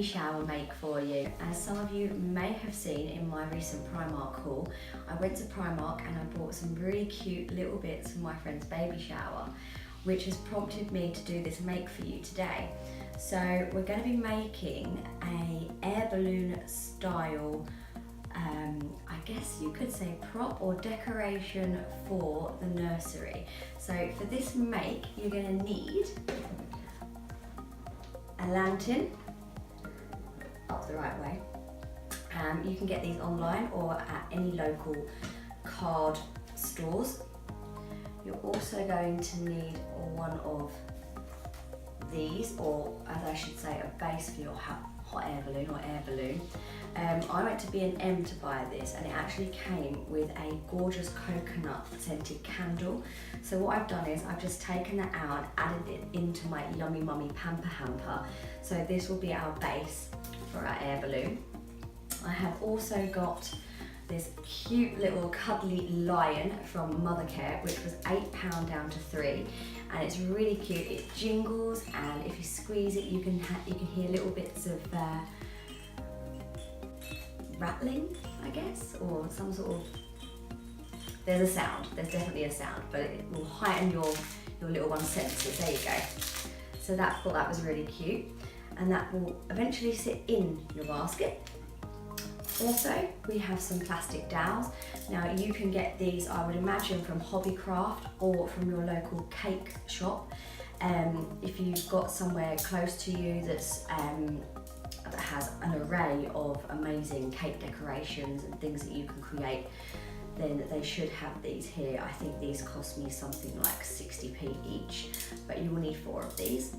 shower make for you. As some of you may have seen in my recent Primark haul, I went to Primark and I bought some really cute little bits for my friend's baby shower, which has prompted me to do this make for you today. So we're going to be making a air balloon style, I guess you could say prop or decoration for the nursery. So for this make, you're going to need a lantern, up the right way. You can get these online or at any local card stores. You're also going to need one of these, or as I should say, a base for your hot air balloon or air balloon. I went to B&M to buy this, and it actually came with a gorgeous coconut scented candle. So what I've done is I've just taken that out and added it into my Yummy Mummy Pamper Hamper. So this will be our base for our air balloon. I have also got this cute little cuddly lion from Mothercare, which was £8 down to £3, and it's really cute. It jingles, and if you squeeze it, you can hear little bits of rattling, I guess, or some sort of. There's a sound. There's definitely a sound, but it will heighten your little one's senses. There you go. So thought that was really cute, and that will eventually sit in your basket. Also, we have some plastic dowels. Now you can get these, I would imagine, from Hobbycraft or from your local cake shop. If you've got somewhere close to you that has an array of amazing cake decorations and things that you can create, then they should have these here. I think these cost me something like 60p each, but you will need 4 of these.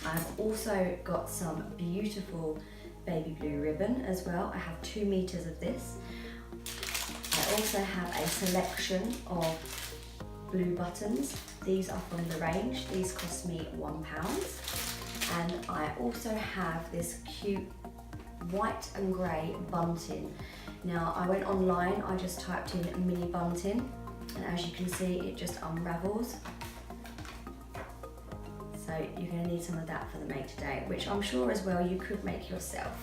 I've also got some beautiful baby blue ribbon as well. I have 2 meters of this. I also have a selection of blue buttons. These are from the range. These cost me £1. And I also have this cute white and grey bunting. Now I went online, I just typed in mini bunting, and as you can see, it just unravels. So you're going to need some of that for the make today, which I'm sure as well you could make yourself.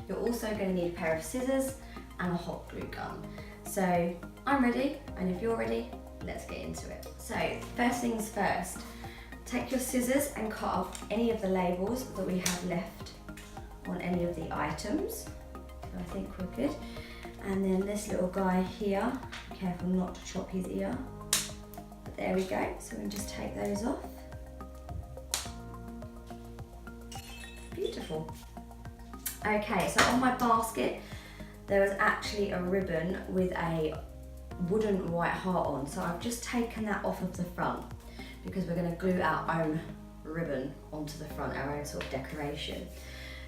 You're also going to need a pair of scissors and a hot glue gun. So I'm ready, and if you're ready, let's get into it. So first things first, take your scissors and cut off any of the labels that we have left on any of the items. So I think we're good. And then this little guy here, be careful not to chop his ear. But there we go, so we can just take those off. Beautiful. Okay, so on my basket, there was actually a ribbon with a wooden white heart on. So I've just taken that off of the front because we're going to glue our own ribbon onto the front, our own sort of decoration.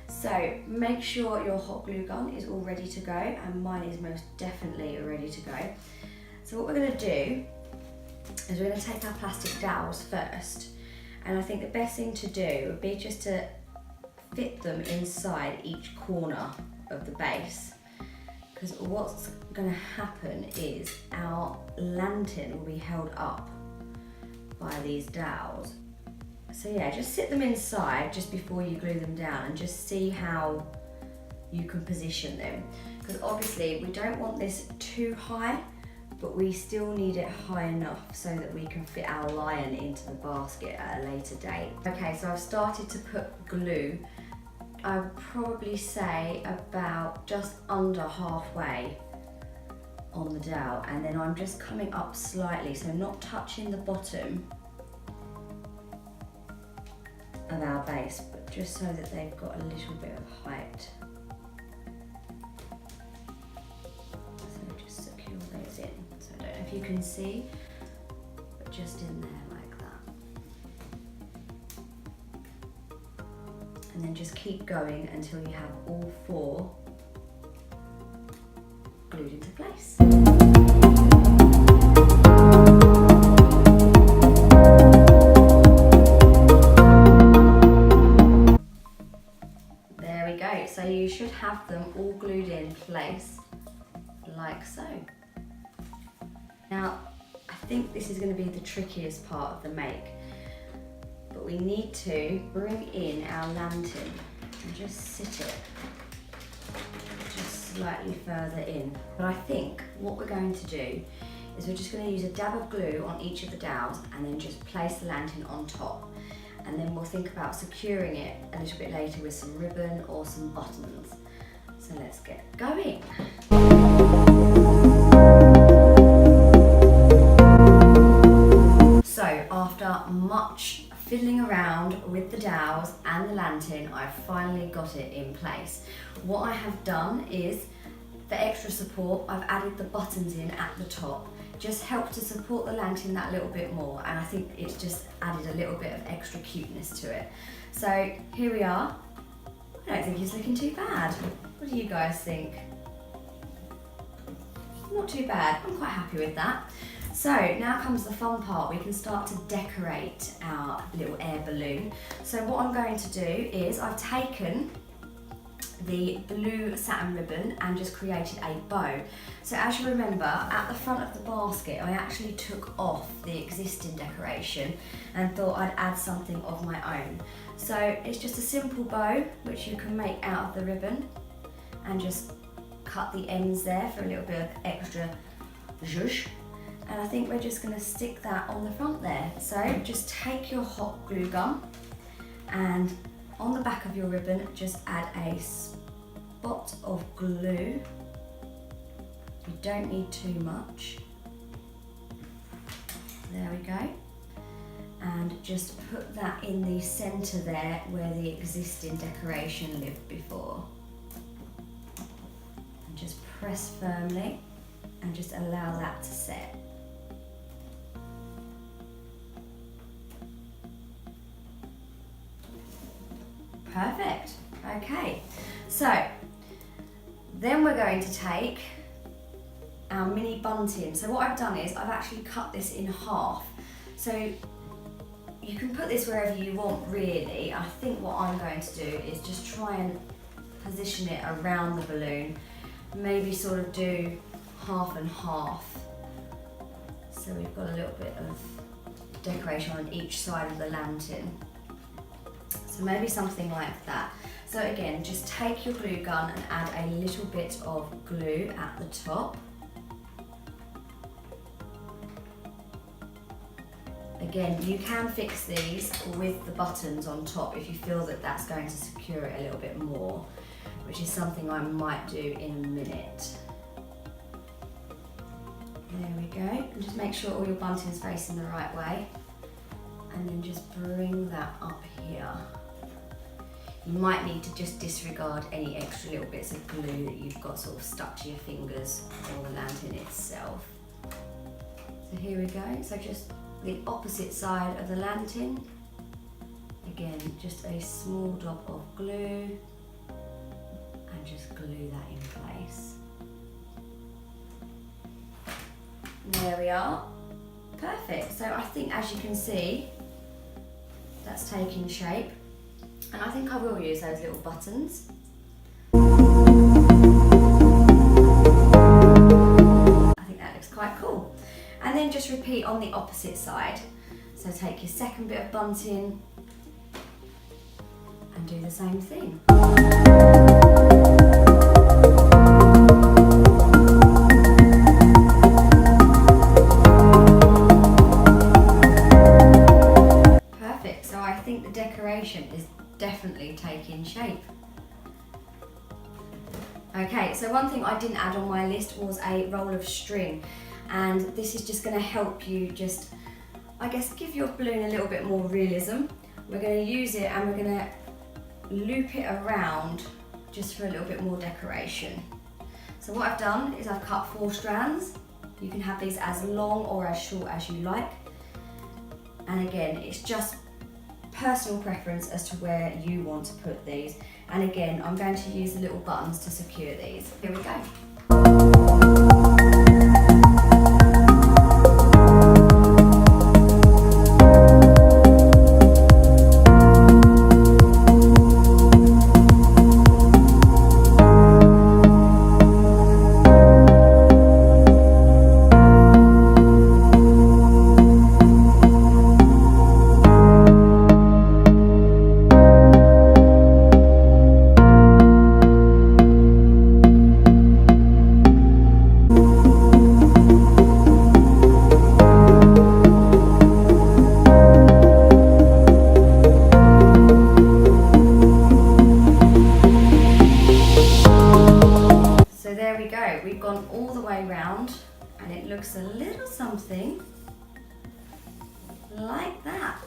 So make sure your hot glue gun is all ready to go, and mine is most definitely ready to go. So what we're going to do is we're going to take our plastic dowels first, and I think the best thing to do would be just to fit them inside each corner of the base, because what's going to happen is our lantern will be held up by these dowels. So yeah, just sit them inside just before you glue them down, and just see how you can position them, because obviously we don't want this too high, but we still need it high enough so that we can fit our lion into the basket at a later date. Okay, so I've started to put glue, I would probably say about just under halfway on the dowel, and then I'm just coming up slightly, so not touching the bottom of our base, but just so that they've got a little bit of height. So just secure those in. So I don't know if you can see, but just in there like that. And then just keep going until you have all 4 glued into place. There we go. So you should have them all glued in place like so. Now, I think this is going to be the trickiest part of the make. but we need to bring in our lantern and just sit it just slightly further in. But I think what we're going to do is we're just going to use a dab of glue on each of the dowels and then just place the lantern on top. And then we'll think about securing it a little bit later with some ribbon or some buttons. So let's get going. So after much fiddling around with the dowels and the lantern, I've finally got it in place. What I have done is, for extra support, I've added the buttons in at the top. Just help to support the lantern that little bit more, and I think it's just added a little bit of extra cuteness to it. So here we are. I don't think it's looking too bad. What do you guys think? Not too bad. I'm quite happy with that. So now comes the fun part. We can start to decorate our little air balloon. So what I'm going to do is I've taken the blue satin ribbon and just created a bow. So as you remember, at the front of the basket I actually took off the existing decoration and thought I'd add something of my own. So it's just a simple bow which you can make out of the ribbon and just cut the ends there for a little bit of extra zhuzh. And I think we're just going to stick that on the front there. So just take your hot glue gun and on the back of your ribbon just add a spot of glue. You don't need too much. There we go. And just put that in the centre there where the existing decoration lived before. And just press firmly and just allow that to set. Perfect. Okay, so then we're going to take our mini bunting. So what I've done is I've actually cut this in half. So you can put this wherever you want really. I think what I'm going to do is just try and position it around the balloon. Maybe sort of do half and half. So we've got a little bit of decoration on each side of the lantern. So maybe something like that. So again, just take your glue gun and add a little bit of glue at the top. Again, you can fix these with the buttons on top if you feel that that's going to secure it a little bit more, which is something I might do in a minute. There we go. And just make sure all your bunting's facing the right way. And then just bring that up here. You might need to just disregard any extra little bits of glue that you've got sort of stuck to your fingers or the lantern itself. So here we go. So just the opposite side of the lantern. Again, just a small dot of glue and just glue that in place. There we are. Perfect. So I think, as you can see, that's taking shape. And I think I will use those little buttons. I think that looks quite cool. And then just repeat on the opposite side. So take your second bit of bunting and do the same thing. Perfect. So I think the decoration is definitely taking shape. Okay, so one thing I didn't add on my list was a roll of string, and this is just going to help you just, I guess, give your balloon a little bit more realism. We're going to use it and we're going to loop it around just for a little bit more decoration. So what I've done is I've cut 4 strands. You can have these as long or as short as you like. And again, it's just personal preference as to where you want to put these. And again, I'm going to use the little buttons to secure these. Here we go. we've gone all the way round and it looks a little something like that.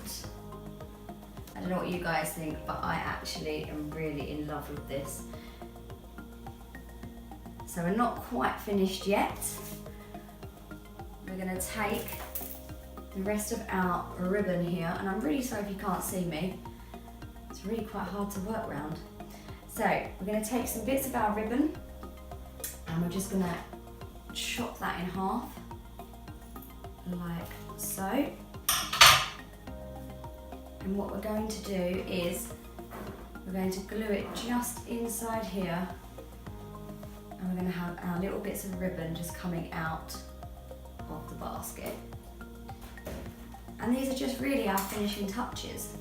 I don't know what you guys think, but I actually am really in love with this. So we're not quite finished yet. We're going to take the rest of our ribbon here, and I'm really sorry if you can't see me. It's really quite hard to work around. So we're going to take some bits of our ribbon and we're just going to chop that in half, like so. And what we're going to do is we're going to glue it just inside here, and we're going to have our little bits of ribbon just coming out of the basket. And these are just really our finishing touches.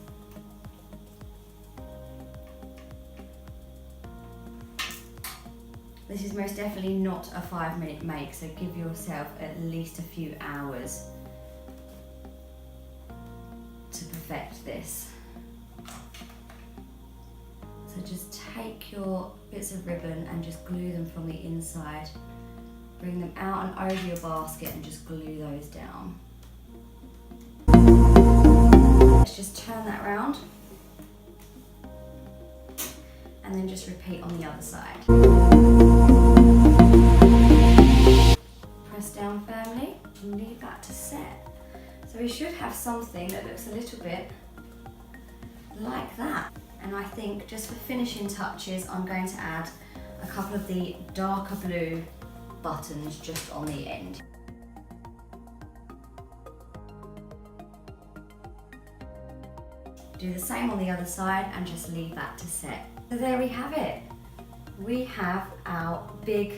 This is most definitely not a 5-minute make, so give yourself at least a few hours to perfect this. So just take your bits of ribbon and just glue them from the inside. Bring them out and over your basket and just glue those down. Let's just turn that around and then just repeat on the other side. Press down firmly and leave that to set. So we should have something that looks a little bit like that. And I think just for finishing touches, I'm going to add a couple of the darker blue buttons just on the end. Do the same on the other side and just leave that to set. So there we have it. We have our big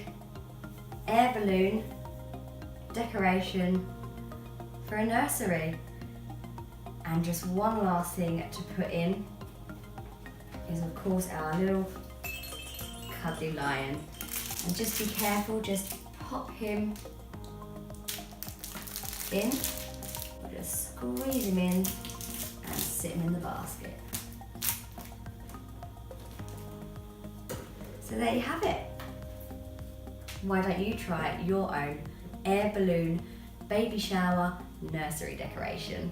air balloon decoration for a nursery. And just one last thing to put in is of course our little cuddly lion. And just be careful, just pop him in, or just squeeze him in and sit him in the basket. So there you have it. Why don't you try your own air balloon baby shower nursery decoration?